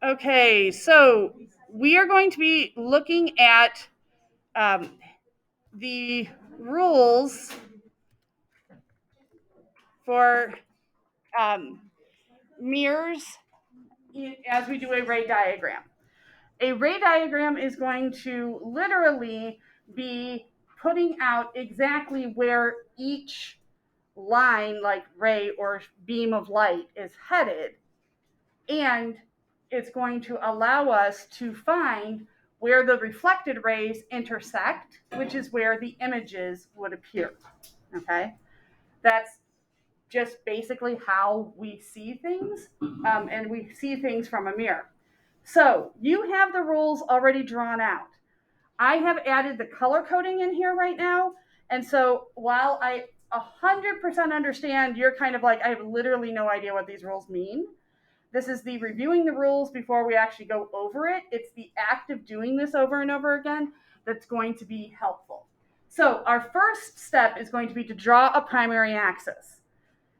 Okay, so we are going to be looking at the rules for um, mirrors as we do a ray diagram. A ray diagram is going to literally be putting out exactly where each line, like ray or beam of light, is headed, and it's going to allow us to find where the reflected rays intersect, which is where the images would appear. Okay, that's just basically how we see things, and we see things from a mirror. So you have the rules already drawn out. I have added the color coding in here right now, and so while I 100% understand, you're kind of like, I have literally no idea what these rules mean. This is the reviewing the rules before we actually go over it. It's the act of doing this over and over again that's going to be helpful. So our first step is going to be to draw a primary axis.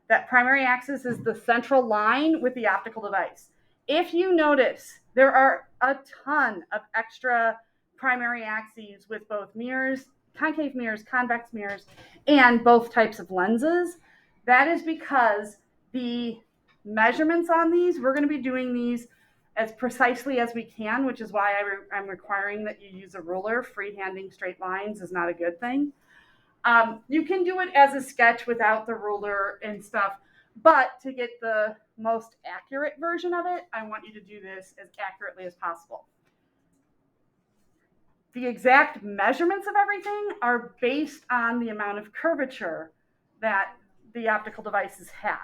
That primary axis is the central line with the optical device. If you notice, there are a ton of extra primary axes with both mirrors, concave mirrors, convex mirrors, and both types of lenses. That is because the measurements on these, we're going to be doing these as precisely as we can, which is why I'm requiring that you use a ruler. Freehanding straight lines is not a good thing. You can do it as a sketch without the ruler and stuff, but to get the most accurate version of it, I want you to do this as accurately as possible. The exact measurements of everything are based on the amount of curvature that the optical devices have.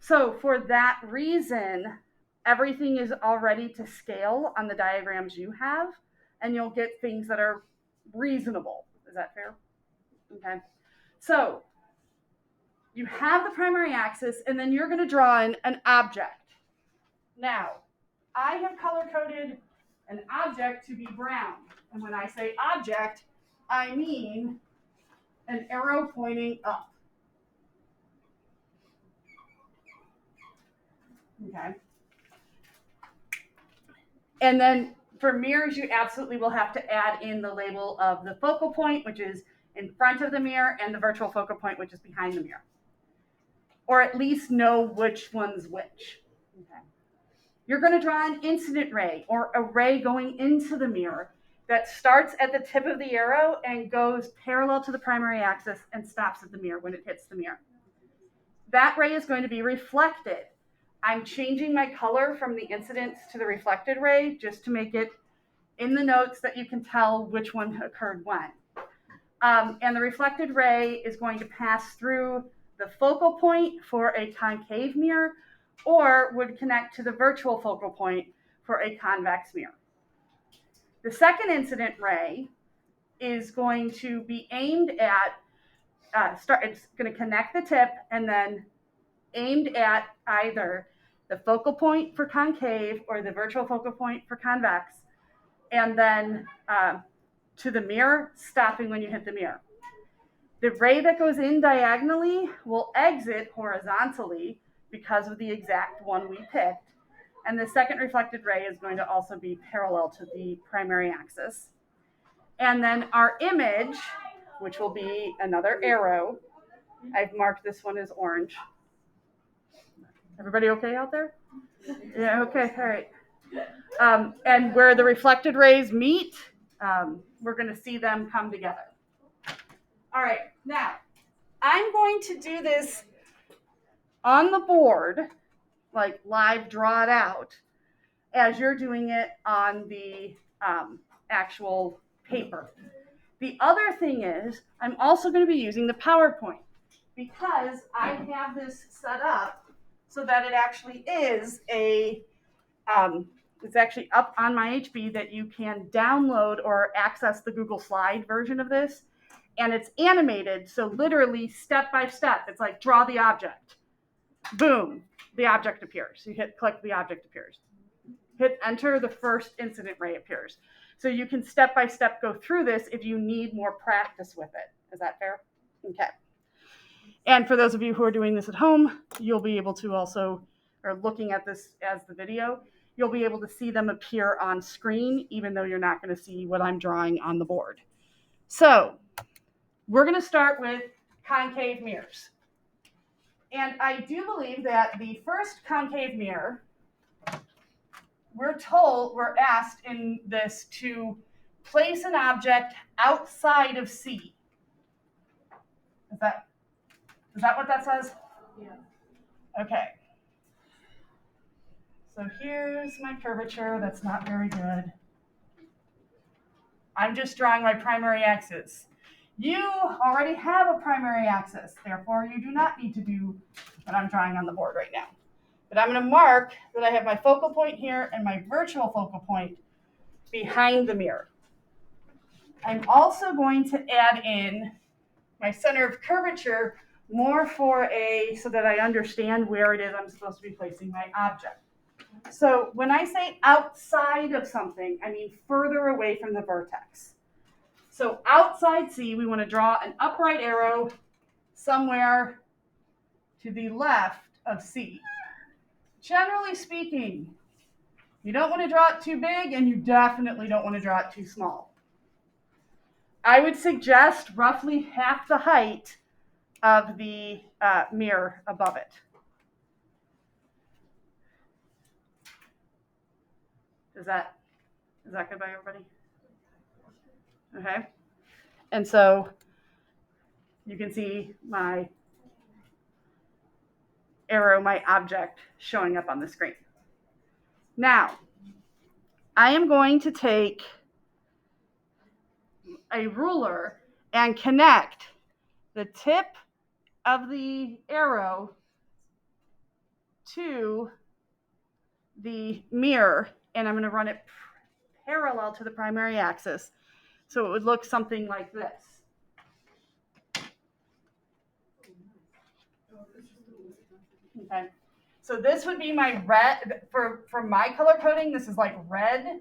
So for that reason, everything is already to scale on the diagrams you have, and you'll get things that are reasonable. Is that fair? Okay. So you have the primary axis, and then you're going to draw in an object. Now, I have color coded an object to be brown. And when I say object, I mean an arrow pointing up. Okay. And then for mirrors, you absolutely will have to add in the label of the focal point, which is in front of the mirror, and the virtual focal point, which is behind the mirror. Or at least know which one's which. Okay. You're going to draw an incident ray, or a ray going into the mirror, that starts at the tip of the arrow and goes parallel to the primary axis and stops at the mirror when it hits the mirror. That ray is going to be reflected. I'm changing my color from the incident to the reflected ray just to make it in the notes that you can tell which one occurred when. And the reflected ray is going to pass through the focal point for a concave mirror, or would connect to the virtual focal point for a convex mirror. The second incident ray is going to be aimed at, it's going to connect the tip and then aimed at either the focal point for concave or the virtual focal point for convex, and then to the mirror, stopping when you hit the mirror. The ray that goes in diagonally will exit horizontally because of the exact one we picked. And the second reflected ray is going to also be parallel to the primary axis. And then our image, which will be another arrow, I've marked this one as orange. Everybody okay out there? Yeah, okay, all right. And where the reflected rays meet, we're going to see them come together. All right, now I'm going to do this on the board, like live draw it out, as you're doing it on the actual paper. The other thing is, I'm also going to be using the PowerPoint, because I have this set up so that it actually is it's actually up on my HB that you can download or access the Google Slide version of this. And it's animated, so literally step by step. It's like draw the object. Boom, the object appears. You hit click, the object appears. Hit enter, the first incident ray appears. So you can step by step go through this if you need more practice with it. Is that fair? Okay. And for those of you who are doing this at home, you'll be able to also, or looking at this as the video, you'll be able to see them appear on screen, even though you're not going to see what I'm drawing on the board. So we're going to start with concave mirrors. And I do believe that the first concave mirror, we're asked in this to place an object outside of C. Is that what that says? Yeah. Okay. So here's my curvature. That's not very good. I'm just drawing my primary axis. You already have a primary axis. Therefore, you do not need to do what I'm drawing on the board right now. But I'm going to mark that I have my focal point here and my virtual focal point behind the mirror. I'm also going to add in my center of curvature more so that I understand where it is I'm supposed to be placing my object. So when I say outside of something, I mean further away from the vertex. So outside C, we want to draw an upright arrow somewhere to the left of C. Generally speaking, you don't want to draw it too big, and you definitely don't want to draw it too small. I would suggest roughly half the height of the mirror above it. Is that good by everybody? Okay. And so you can see my arrow, my object, showing up on the screen. Now, I am going to take a ruler and connect the tip of the arrow to the mirror, and I'm going to run it parallel to the primary axis. So it would look something like this. Okay. So this would be my red, for my color coding, this is like red,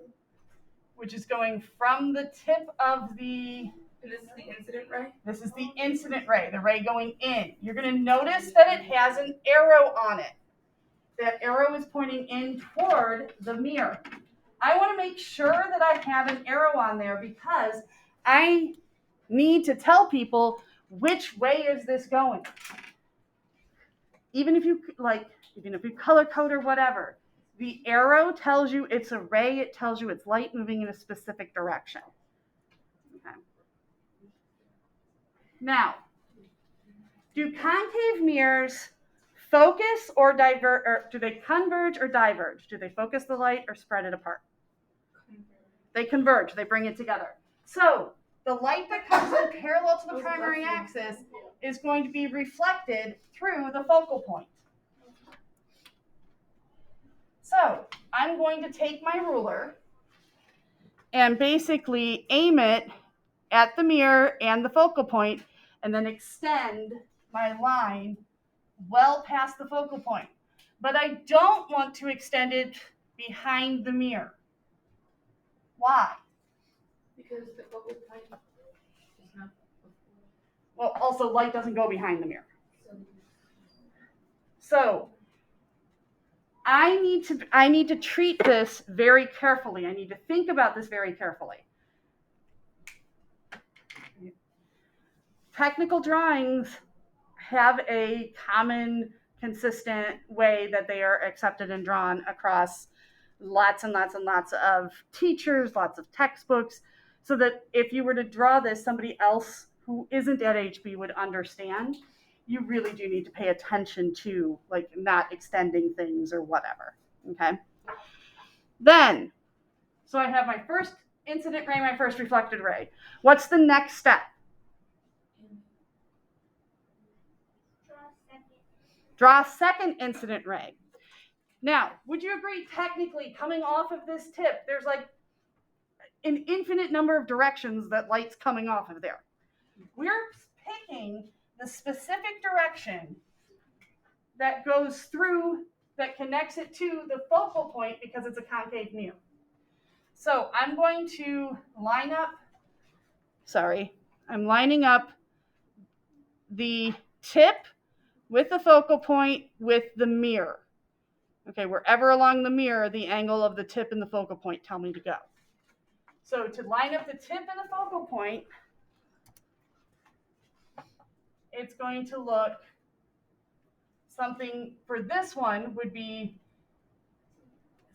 which is going from the tip of the... This is the incident ray? This is the incident ray, the ray going in. You're going to notice that it has an arrow on it. That arrow is pointing in toward the mirror. I want to make sure that I have an arrow on there because I need to tell people which way is this going. Even if you color code or whatever, the arrow tells you it's a ray. It tells you it's light moving in a specific direction. Okay. Now, do concave mirrors focus or divert, or do they converge or diverge? Do they focus the light or spread it apart? They converge. They bring it together. So the light that comes in parallel to the primary axis is going to be reflected through the focal point. So I'm going to take my ruler and basically aim it at the mirror and the focal point, and then extend my line well past the focal point. But I don't want to extend it behind the mirror. Why? Because the focal point is not. Well, also light doesn't go behind the mirror. So I need to treat this very carefully. I need to think about this very carefully. Technical drawings have a common, consistent way that they are accepted and drawn across lots and lots and lots of teachers, lots of textbooks, so that if you were to draw this, somebody else who isn't at HB would understand. You really do need to pay attention to like not extending things or whatever. Okay. Then, so I have my first incident ray, my first reflected ray. What's the next step? Draw a second incident ray. Now, would you agree technically coming off of this tip, there's like an infinite number of directions that light's coming off of there. We're picking the specific direction that goes through, that connects it to the focal point because it's a concave mirror. So I'm going to line up, I'm lining up the tip with the focal point with the mirror. Okay, wherever along the mirror the angle of the tip and the focal point tell me to go. So to line up the tip and the focal point, it's going to look something, for this one would be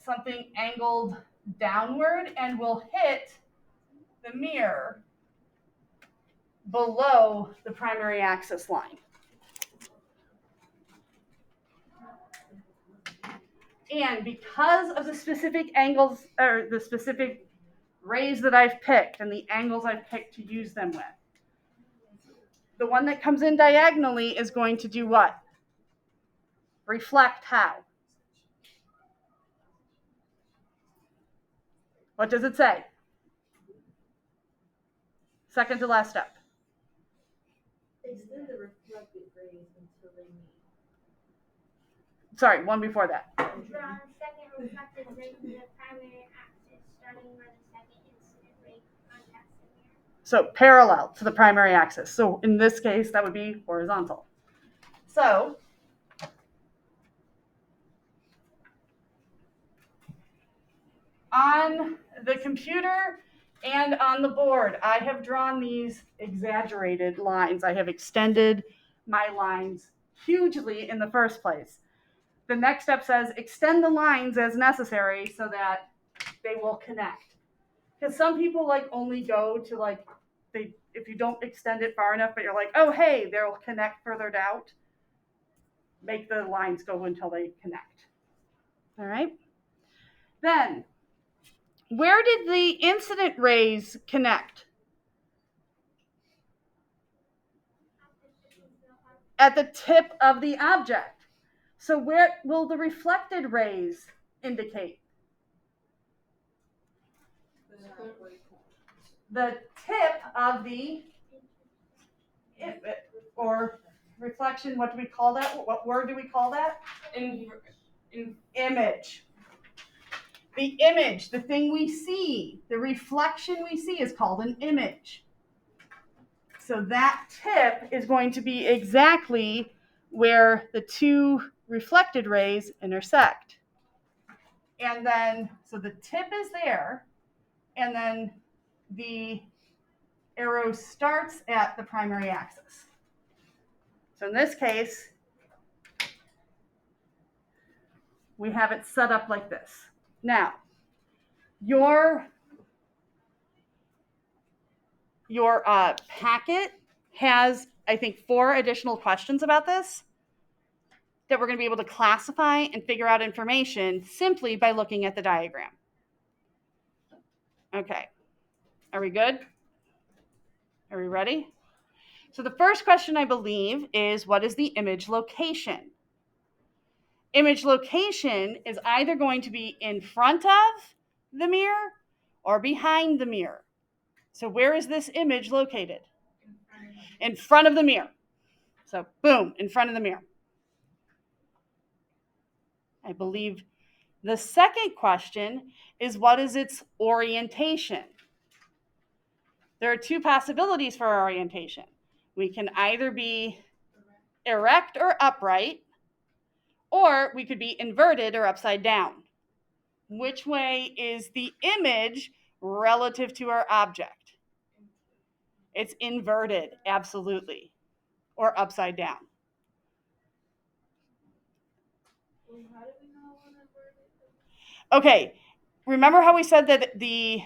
something angled downward and will hit the mirror below the primary axis line. And because of the specific angles or the specific rays that I've picked and the angles I've picked to use them with, the one that comes in diagonally is going to do what? Reflect how? What does it say? Second to last step. Extend the reflected rays until they meet. Sorry, one before that. Draw a second reflected ray from the primary axis, starting where the second incident ray contacts the mirror. So parallel to the primary axis. So in this case, that would be horizontal. So on the computer and on the board, I have drawn these exaggerated lines. I have extended my lines hugely in the first place. The next step says extend the lines as necessary so that they will connect. Because some people like only go to like, if you don't extend it far enough, but you're like, oh, hey, they'll connect further out. Make the lines go until they connect. All right. Then, where did the incident rays connect? At the tip of the object. So where will the reflected rays indicate? The tip of the, or reflection, what do we call that? What word do we call that? Image. The image, the thing we see, the reflection we see is called an image. So that tip is going to be exactly where the two reflected rays intersect. And then, so the tip is there, and then the arrow starts at the primary axis. So in this case, we have it set up like this. Now, your packet has, I think, 4 additional questions about this that we're going to be able to classify and figure out information simply by looking at the diagram. Okay, are we good? Are we ready? So the first question, I believe, is what is the image location? Image location is either going to be in front of the mirror or behind the mirror. So where is this image located? In front of the mirror. So boom, in front of the mirror. I believe the second question is what is its orientation? There are 2 possibilities for orientation. We can either be erect or upright, or we could be inverted or upside down. Which way is the image relative to our object? It's inverted, absolutely, or upside down. Okay, remember how we said that the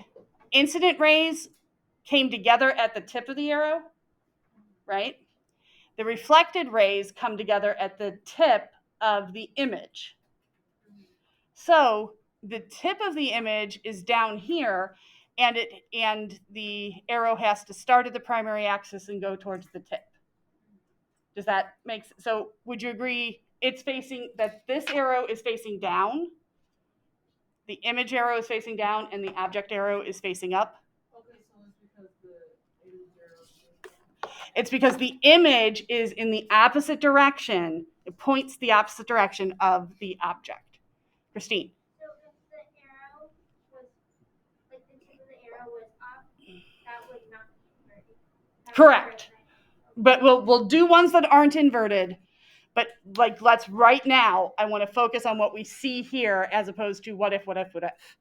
incident rays came together at the tip of the arrow, right? The reflected rays come together at the tip of the image. So the tip of the image is down here, and the arrow has to start at the primary axis and go towards the tip. Does that make sense? So would you agree it's facing, that this arrow is facing down, the image arrow is facing down, and the object arrow is facing up? Okay, so it's because the image arrow is It's because the image is in the opposite direction. It points the opposite direction of the object. Christine. So if the arrow was, like the tip of the arrow was up, that would not be inverted. Correct. But we'll do ones that aren't inverted. But like, let's right now, I want to focus on what we see here as opposed to what if, what if, what if.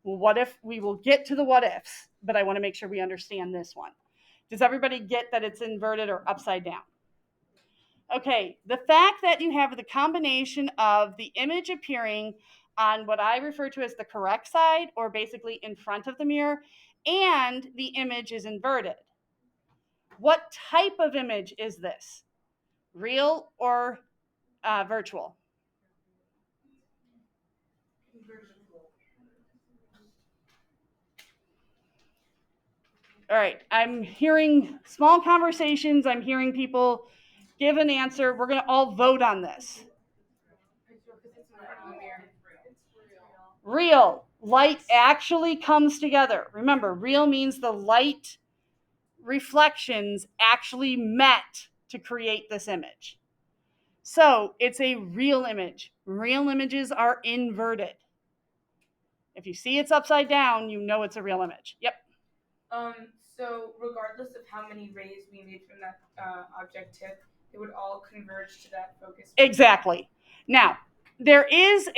Well, what if we will get to the what ifs, but I want to make sure we understand this one. Does everybody get that it's inverted or upside down? Okay, the fact that you have the combination of the image appearing on what I refer to as the correct side, or basically in front of the mirror, and the image is inverted. What type of image is this? Real or virtual? All right, I'm hearing small conversations. I'm hearing people give an answer. We're going to all vote on this. Real. Light actually comes together. Remember, real means the light reflections actually met to create this image. So it's a real image. Real images are inverted. If you see it's upside down, you know it's a real image. Yep. So regardless of how many rays we made from that object tip, it would all converge to that focus. Exactly. Now, there is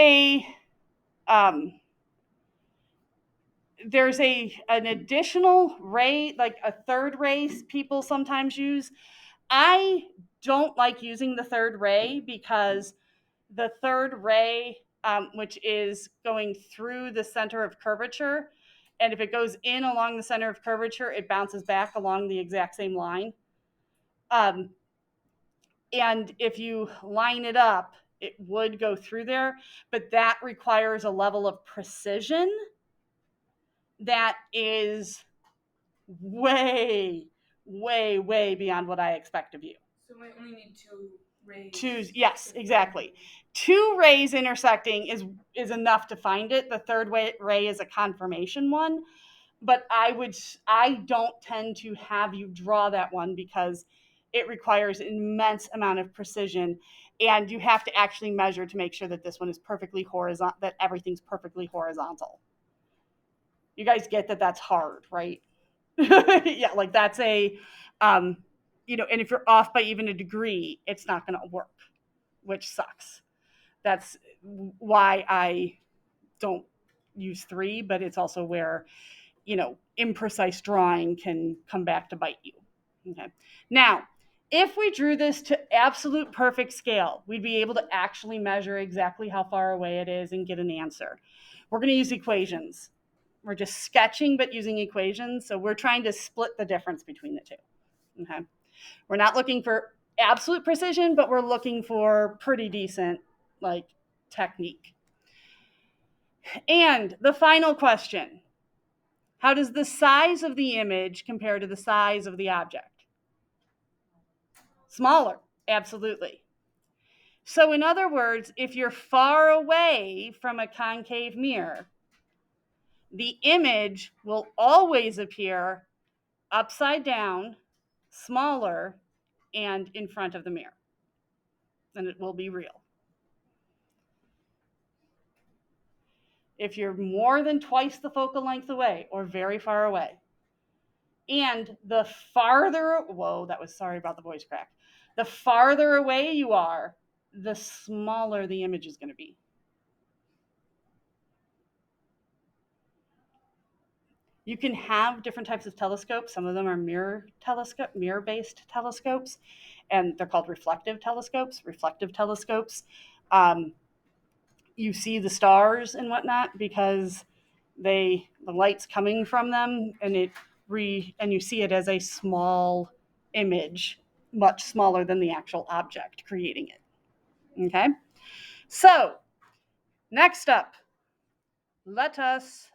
there's an additional ray, like a third ray people sometimes use. I don't like using the third ray because the third ray, which is going through the center of curvature, and if it goes in along the center of curvature, it bounces back along the exact same line. And if you line it up, it would go through there, but that requires a level of precision that is way, way, way beyond what I expect of you. So we only need 2 rays. 2, yes, exactly. 2 rays intersecting is enough to find it. The third ray is a confirmation one, but I don't tend to have you draw that one because it requires an immense amount of precision, and you have to actually measure to make sure that this one is perfectly horizontal, that everything's perfectly horizontal. You guys get that that's hard, right? Yeah, like that's a, and if you're off by even a degree, it's not going to work, which sucks. That's why I don't use 3, but it's also where, imprecise drawing can come back to bite you. Okay. Now, if we drew this to absolute perfect scale, we'd be able to actually measure exactly how far away it is and get an answer. We're going to use equations. We're just sketching, but using equations. So we're trying to split the difference between the 2. Okay. We're not looking for absolute precision, but we're looking for pretty decent, technique. And the final question: how does the size of the image compare to the size of the object? Smaller, absolutely. So in other words, if you're far away from a concave mirror, the image will always appear upside down, smaller, and in front of the mirror. And it will be real. If you're more than twice the focal length away or very far away, and the farther, sorry about the voice crack. The farther away you are, the smaller the image is going to be. You can have different types of telescopes. Some of them are mirror-based telescopes, and they're called reflective telescopes. You see the stars and whatnot because the light's coming from them, and you see it as a small image, much smaller than the actual object creating it. Okay? So, next up, let us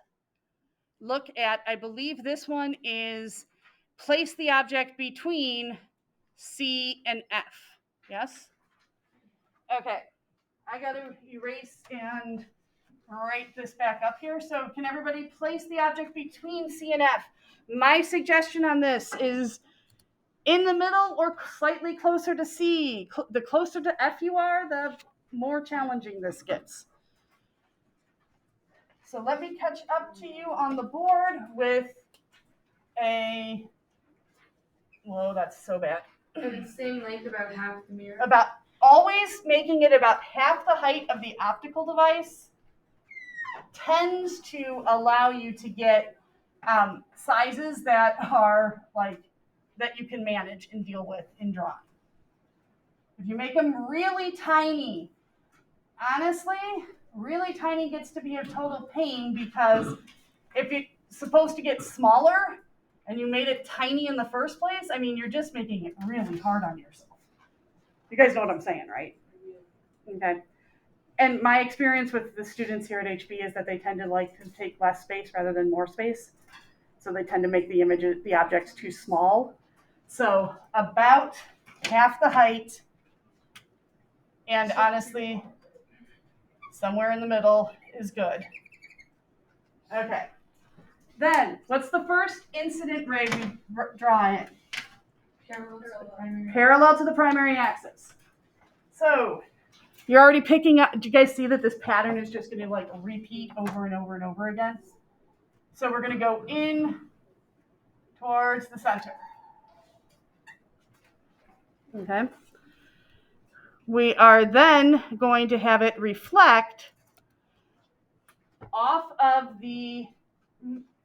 look at, I believe this one is place the object between C and F. Yes? Okay. I got to erase and write this back up here. So can everybody place the object between C and F? My suggestion on this is in the middle or slightly closer to C. The closer to F you are, the more challenging this gets. So let me catch up to you on the board with whoa, that's so bad. And the same length, about half the mirror. always making it about half the height of the optical device tends to allow you to get sizes that are like that you can manage and deal with in drawing. If you make them really tiny, honestly, really tiny gets to be a total pain, because if it's supposed to get smaller and you made it tiny in the first place, I mean, you're just making it really hard on yourself. You guys know what I'm saying, right? Okay. And my experience with the students here at HB is that they tend to like to take less space rather than more space. So they tend to make the objects too small. So about half the height, and honestly, somewhere in the middle is good. Okay. Then, what's the first incident ray we draw in? Parallel to the primary axis. So, you're already picking up, do you guys see that this pattern is just going to like repeat over and over and over again? So we're going to go in towards the center. Okay. We are then going to have it reflect off of the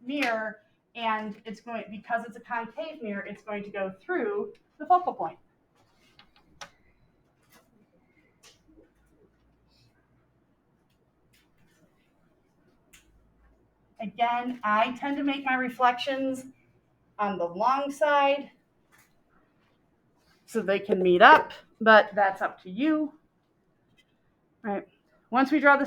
mirror, and it's going, because it's a concave mirror, it's going to go through the focal point. Again, I tend to make my reflections on the long side so they can meet up, but that's up to you. All right. Once we draw the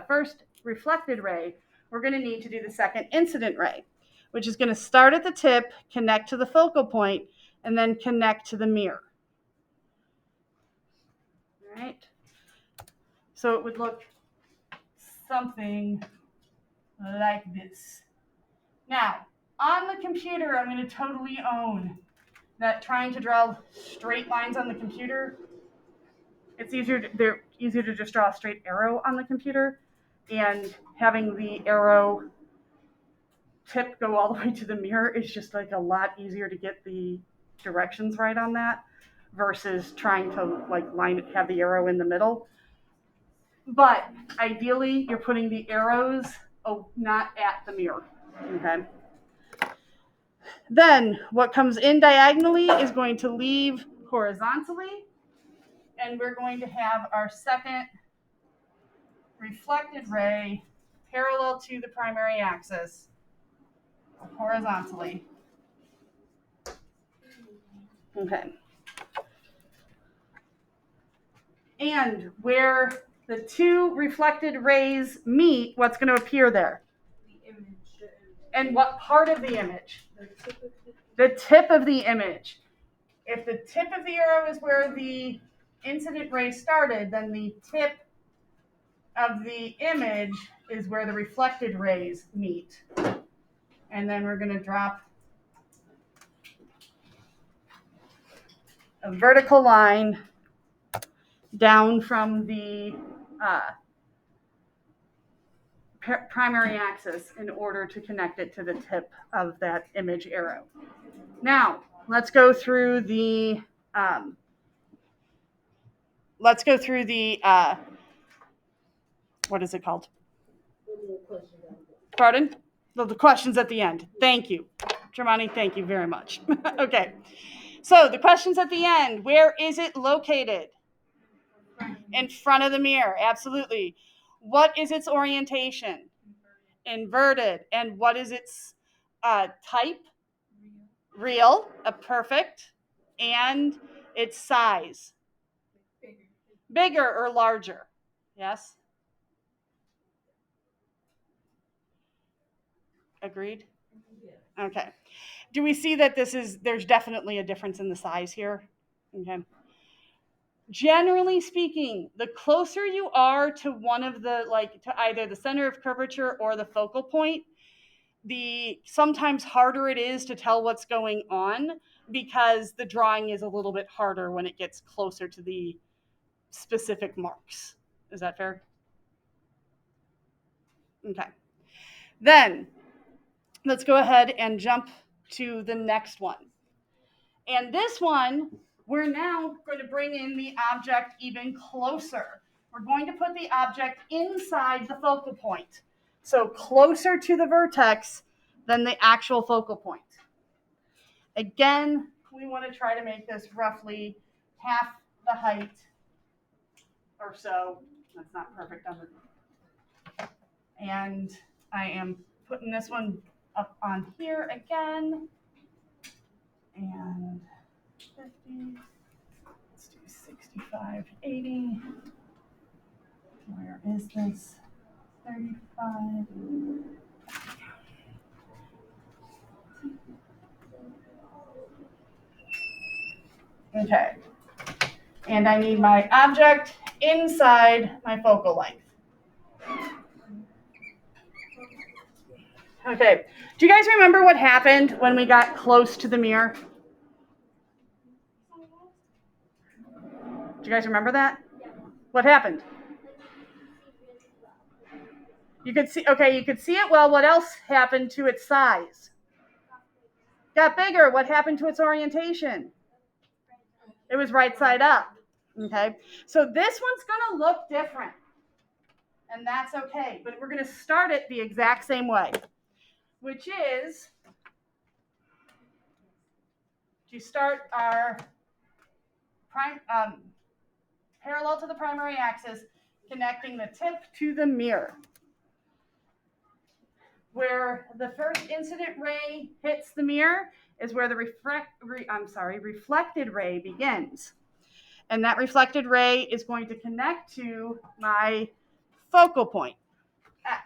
first reflected ray, we're going to need to do the second incident ray, which is going to start at the tip, connect to the focal point, and then connect to the mirror. All right. So it would look something like this. Now, on the computer, I'm going to totally own that trying to draw straight lines on the computer, they're easier to just draw a straight arrow on the computer, and having the arrow tip go all the way to the mirror is just like a lot easier to get the directions right on that versus trying to like have the arrow in the middle. But ideally, you're putting the arrows not at the mirror. Okay. Then what comes in diagonally is going to leave horizontally, and we're going to have our second reflected ray parallel to the primary axis horizontally. Okay. And where the two reflected rays meet, what's going to appear there? The image. And what part of the image? The tip of the image. If the tip of the arrow is where the incident ray started, then the tip of the image is where the reflected rays meet. And then we're going to drop a vertical line down from the primary axis in order to connect it to the tip of that image arrow. Now, let's go through the what is it called? Pardon? The questions at the end. Thank you. Tremonti, thank you very much. Okay. So the questions at the end, where is it located? In front of the mirror, absolutely. What is its orientation? Inverted. And what is its type? Real, perfect. And its size? Bigger or larger? Yes? Agreed? Okay. Do we see that there's definitely a difference in the size here? Okay. Generally speaking, the closer you are to one of the, to either the center of curvature or the focal point, the sometimes harder it is to tell what's going on, because the drawing is a little bit harder when it gets closer to the specific marks. Is that fair? Okay. Then let's go ahead and jump to the next one. And this one, we're now going to bring in the object even closer. We're going to put the object inside the focal point. So closer to the vertex than the actual focal point. Again, we want to try to make this roughly half the height or so. That's not perfect on the. And I am putting this one up on here again. And 50. Let's do 65, 80. Where is this? 35. Okay. And I need my object inside my focal length. Okay. Do you guys remember what happened when we got close to the mirror? Do you guys remember that? What happened? You could see, okay, you could see it well. What else happened to its size? Got bigger. What happened to its orientation? It was right side up. Okay. So this one's going to look different. And that's okay. But we're going to start it the exact same way, which is to start our parallel to the primary axis, connecting the tip to the mirror. Where the first incident ray hits the mirror is where the reflected ray begins. And that reflected ray is going to connect to my focal point, F.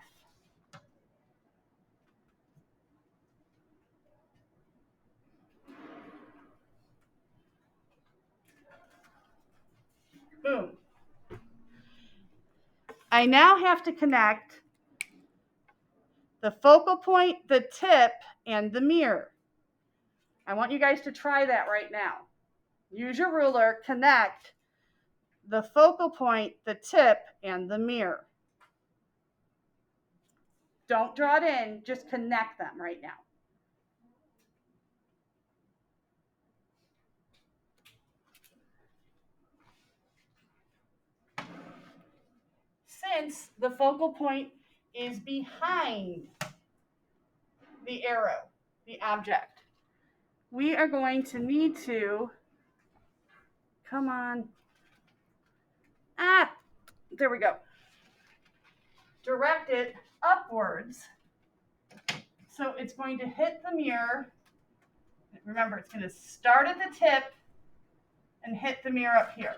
Boom. I now have to connect the focal point, the tip, and the mirror. I want you guys to try that right now. Use your ruler, connect the focal point, the tip, and the mirror. Don't draw it in, just connect them right now. Since the focal point is behind the arrow, the object, we are going to need to, come on, there we go. Direct it upwards. So it's going to hit the mirror. Remember, it's going to start at the tip and hit the mirror up here.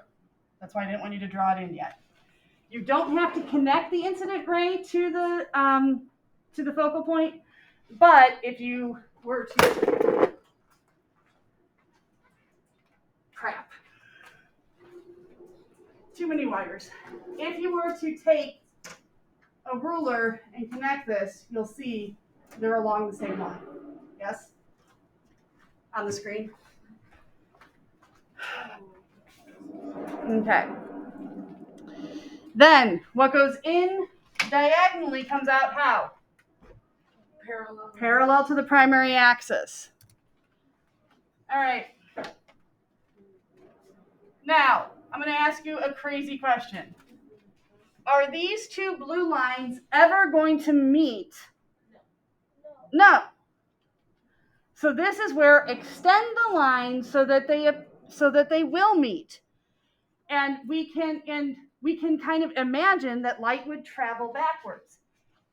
That's why I didn't want you to draw it in yet. You don't have to connect the incident ray to the focal point, but if you were to, crap, too many wires. If you were to take a ruler and connect this, you'll see they're along the same line. Yes? On the screen. Okay. Then what goes in diagonally comes out how? Parallel to the primary axis. All right. Now, I'm going to ask you a crazy question. Are these two blue lines ever going to meet? No. So this is where extend the line so that they will meet. And we can kind of imagine that light would travel backwards.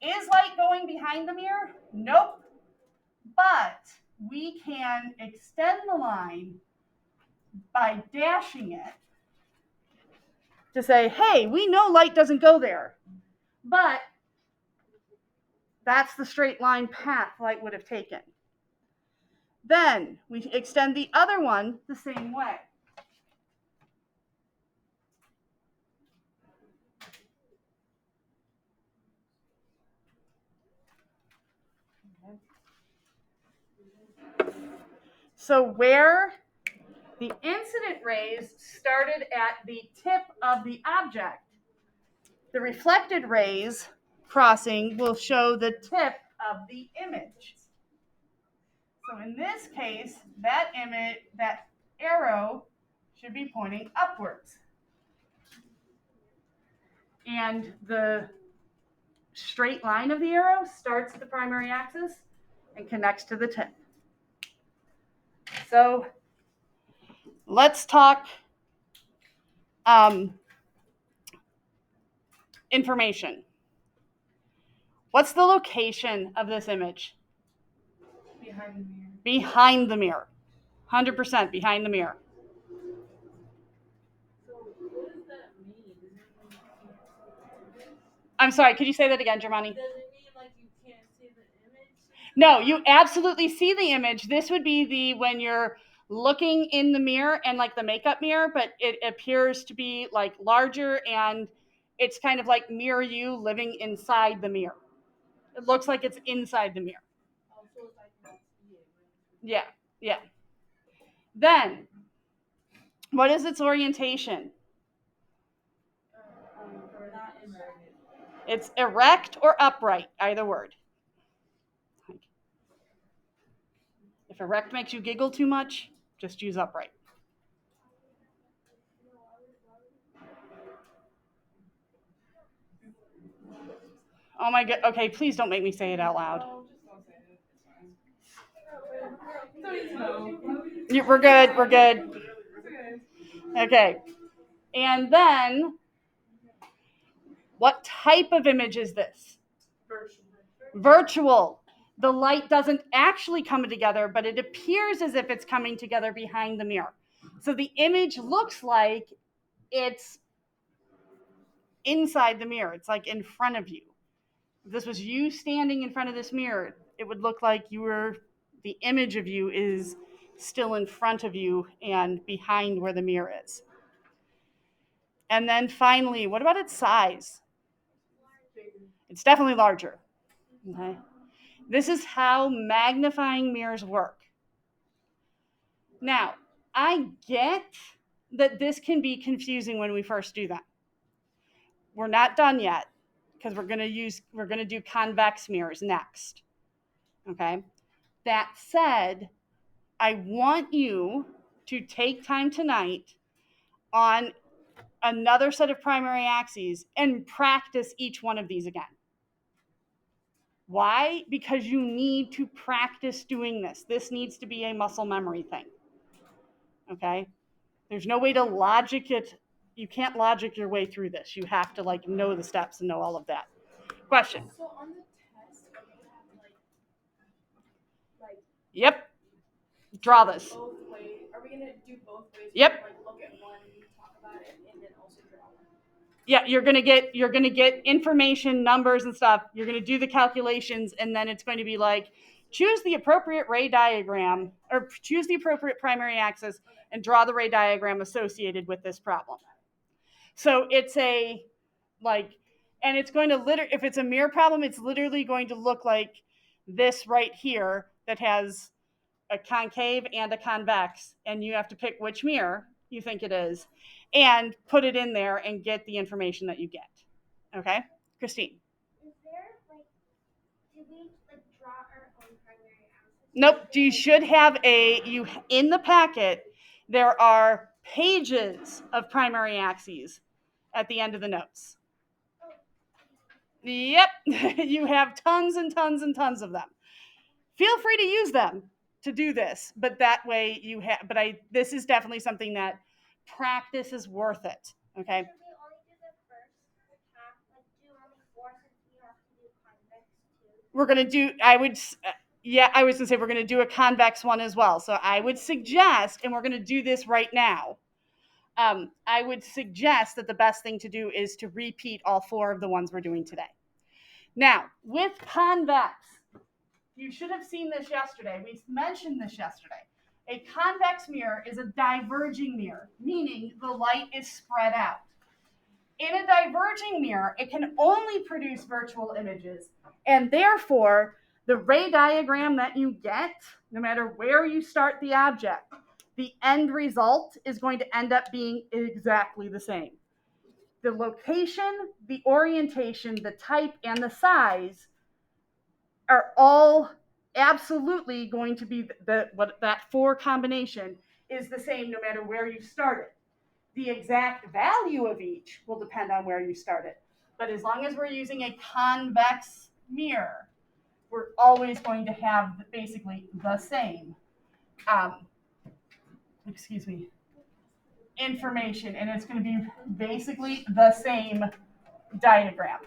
Is light going behind the mirror? Nope. But we can extend the line by dashing it to say, hey, we know light doesn't go there, but that's the straight line path light would have taken. Then we extend the other one the same way. So where the incident rays started at the tip of the object, the reflected rays crossing will show the tip of the image. So in this case, that arrow should be pointing upwards. And the straight line of the arrow starts at the primary axis and connects to the tip. So let's talk information. What's the location of this image? Behind the mirror. Behind the mirror. 100% behind the mirror. So what does that mean? Does it mean you can't see the image? I'm sorry, could you say that again, Germani? Does it mean like you can't see the image? No, you absolutely see the image. This would be when you're looking in the mirror and like the makeup mirror, but it appears to be like larger and it's kind of like mirror you living inside the mirror. It looks like it's inside the mirror. Oh, so it's like you don't see it. Yeah, yeah. Then, what is its orientation? Not inverted. It's erect or upright, either word. If erect makes you giggle too much, just use upright. Oh my god, okay, please don't make me say it out loud. No, just don't say it. It's fine. We're good. Okay. And then, what type of image is this? Virtual. The light doesn't actually come together, but it appears as if it's coming together behind the mirror. So the image looks like it's inside the mirror. It's like in front of you. If this was you standing in front of this mirror, it would look like the image of you is still in front of you and behind where the mirror is. And then finally, what about its size? It's definitely larger. Okay. This is how magnifying mirrors work. Now, I get that this can be confusing when we first do that. We're not done yet because we're going to do convex mirrors next. Okay. That said, I want you to take time tonight on another set of primary axes and practice each one of these again. Why? Because you need to practice doing this. This needs to be a muscle memory thing. Okay? There's no way to logic it. You can't logic your way through this. You have to know the steps and know all of that. Question. So on the test, are we gonna have like Yep. Draw this. both ways? Are we gonna do both ways? Yep. Like look at one, talk about it, and then also draw one. Yeah, you're gonna get information, numbers and stuff. You're gonna do the calculations, and then it's going to be like, choose the appropriate ray diagram or choose the appropriate primary axis and draw the ray diagram associated with this problem. So it's and it's going to if it's a mirror problem, it's literally going to look like this right here that has a concave and a convex, and you have to pick which mirror you think it is and put it in there and get the information that you get. Okay? Christine. Is there, do we, draw our own primary axis? Nope. You should have in the packet, there are pages of primary axes at the end of the notes. Yep. You have tons and tons and tons of them. Feel free to use them to do this, but that way this is definitely something that practice is worth it. Okay. Should we only do the first half, do only 4 since we have to do convex too? We're going to do, I was going to say we're going to do a convex one as well. So I would suggest, and we're going to do this right now, I would suggest that the best thing to do is to repeat all 4 of the ones we're doing today. Now, with convex, you should have seen this yesterday. We mentioned this yesterday. A convex mirror is a diverging mirror, meaning the light is spread out. In a diverging mirror, it can only produce virtual images, and therefore, the ray diagram that you get, no matter where you start the object, the end result is going to end up being exactly the same. The location, the orientation, the type, and the size are all absolutely going to be that 4 combination is the same no matter where you started. The exact value of each will depend on where you started. But as long as we're using a convex mirror, we're always going to have basically the same, information, and it's going to be basically the same diagram.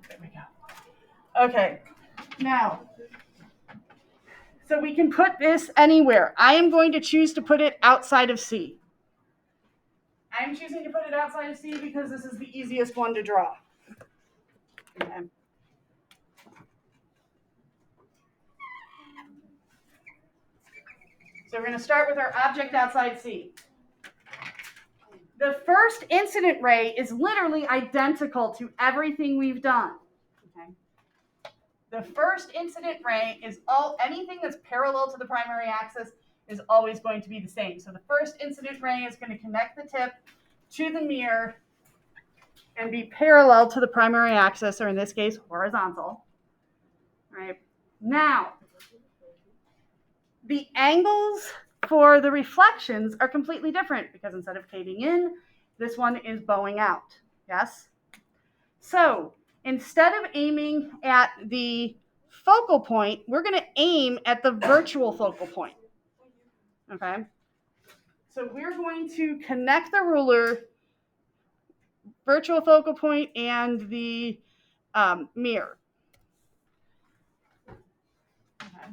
There we go. Okay, now, so we can put this anywhere. I am going to choose to put it outside of C. I'm choosing to put it outside of C because this is the easiest one to draw. Okay. So we're going to start with our object outside C. The first incident ray is literally identical to everything we've done. Okay. The first incident ray is anything that's parallel to the primary axis is always going to be the same. So the first incident ray is going to connect the tip to the mirror and be parallel to the primary axis, or in this case, horizontal. Right. Now, the angles for the reflections are completely different because instead of caving in, this one is bowing out. Yes? So instead of aiming at the focal point, we're going to aim at the virtual focal point. Okay? So we're going to connect the ruler, virtual focal point, and the mirror. Okay.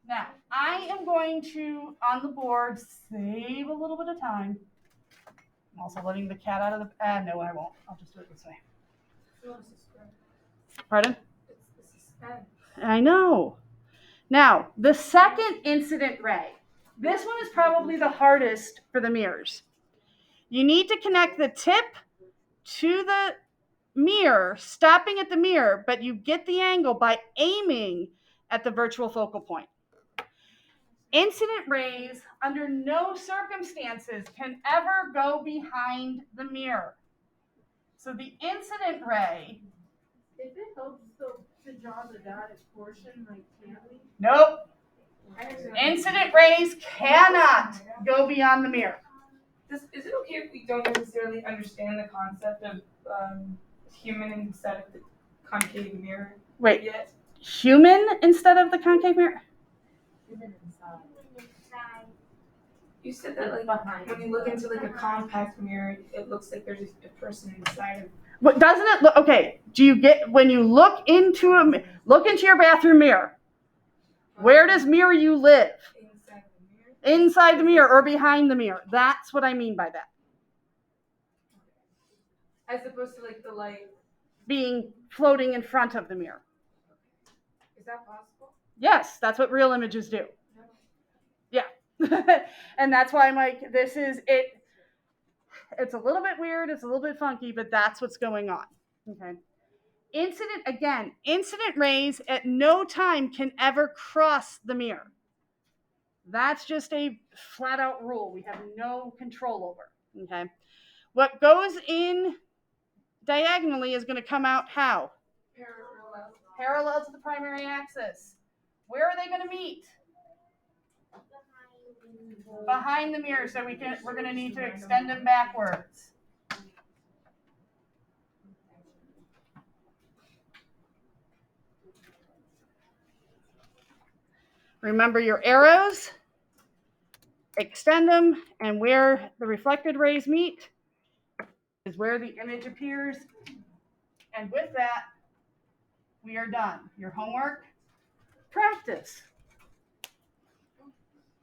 Now, I am going to, on the board, save a little bit of time. I'm also letting the cat out of the... no, I won't. I'll just do it this way. Pardon? It's the suspense. I know. Now, the second incident ray. This one is probably the hardest for the mirrors. You need to connect the tip to the mirror, stopping at the mirror, but you get the angle by aiming at the virtual focal point. Incident rays, under no circumstances, can ever go behind the mirror. So the incident ray... If it helps to draw the dotted portion, like, can't we? Nope. Incident rays cannot go beyond the mirror. Is it okay if we don't necessarily understand the concept of human instead of the concave mirror? Wait, Yet? human instead of the concave mirror? Inside. You said that like when you look into like a compact mirror, it looks like there's a person inside of. But doesn't it look okay? Do you get when you look into your bathroom mirror? Where does mirror you live? Inside the mirror. Inside the mirror or behind the mirror? That's what I mean by that. As opposed to like the light. Being floating in front of the mirror. Is that possible? Yes, that's what real images do. Yeah. And that's why I'm like, this is it. It's a little bit weird. It's a little bit funky, but that's what's going on. Okay. Incident rays at no time can ever cross the mirror. That's just a flat out rule we have no control over. Okay. What goes in diagonally is going to come out how? Parallel. Parallel to the primary axis. Where are they going to meet? Behind the mirror, so we're going to need to extend them backwards. Remember your arrows, extend them, and where the reflected rays meet is where the image appears. And with that, we are done. Your homework, practice.